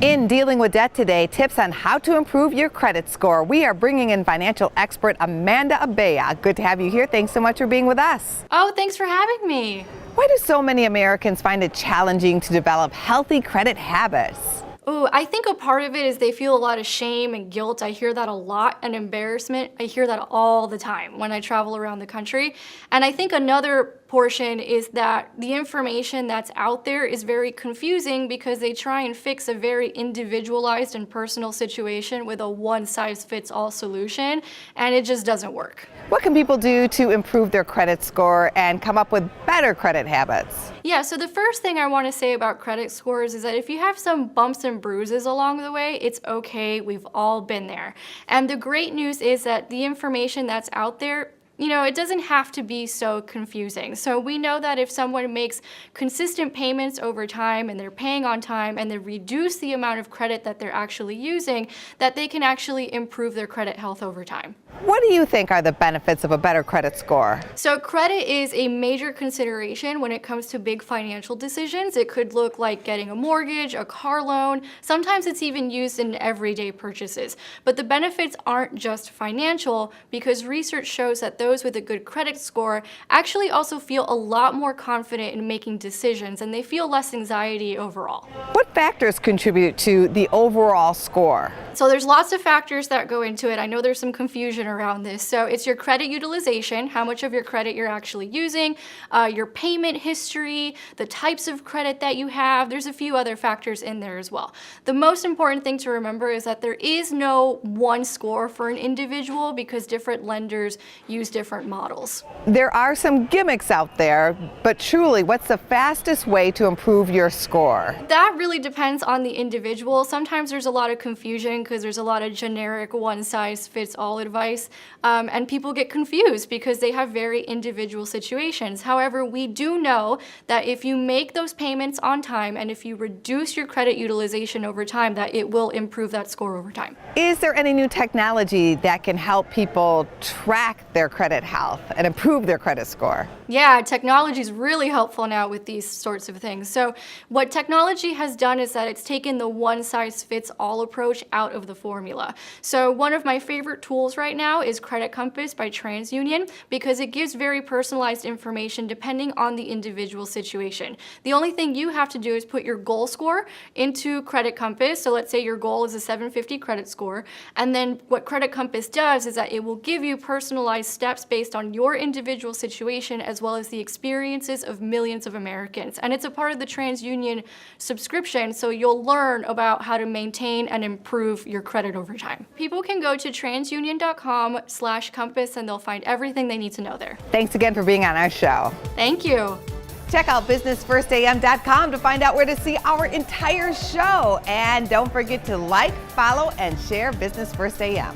In Dealing with Debt today, tips on how to improve your credit score. We are bringing in financial expert Amanda Abella. Good to have you here. Thanks so much for being with us. Oh, thanks for having me. Why do so many Americans find it challenging to develop healthy credit habits? Oh, I think a part of it is they feel a lot of shame and guilt. I hear that a lot, and embarrassment. I hear that all the time when I travel around the country. And I think another portion is that the information that's out there is very confusing because they try and fix a very individualized and personal situation with a one-size-fits-all solution, and it just doesn't work. What can people do to improve their credit score and come up with better credit habits? Yeah, so the first thing I want to say about credit scores is that if you have some bumps and bruises along the way, it's okay. We've all been there. And the great news is that the information that's out there, it doesn't have to be so confusing. So we know that if someone makes consistent payments over time and they're paying on time and they reduce the amount of credit that they're actually using, that they can actually improve their credit health over time. What do you think are the benefits of a better credit score? So credit is a major consideration when it comes to big financial decisions. It could look like getting a mortgage, a car loan. Sometimes it's even used in everyday purchases. But the benefits aren't just financial because research shows that those with a good credit score actually also feel a lot more confident in making decisions and they feel less anxiety overall. What factors contribute to the overall score? So there's lots of factors that go into it. I know there's some confusion around this. So it's your credit utilization, how much of your credit you're actually using, your payment history, the types of credit that you have. There's a few other factors in there as well. The most important thing to remember is that there is no one score for an individual because different lenders use different models. There are some gimmicks out there, but truly, what's the fastest way to improve your score? That really depends on the individual. Sometimes there's a lot of confusion because there's a lot of generic one-size-fits-all advice, and people get confused because they have very individual situations. However, we do know that if you make those payments on time and if you reduce your credit utilization over time, that it will improve that score over time. Is there any new technology that can help people track their credit health and improve their credit score? Yeah, technology is really helpful now with these sorts of things. So what technology has done is that it's taken the one-size-fits-all approach out of the formula. So one of my favorite tools right now is Credit Compass by TransUnion because it gives very personalized information depending on the individual situation. The only thing you have to do is put your goal score into Credit Compass. So let's say your goal is a 750 credit score, and then what Credit Compass does is that it will give you personalized steps based on your individual situation as well as the experiences of millions of Americans. And it's a part of the TransUnion subscription, so you'll learn about how to maintain and improve your credit over time. People can go to transunion.com/compass and they'll find everything they need to know there. Thanks again for being on our show. Thank you. Check out businessfirstam.com to find out where to see our entire show. And don't forget to like, follow, and share Business First AM.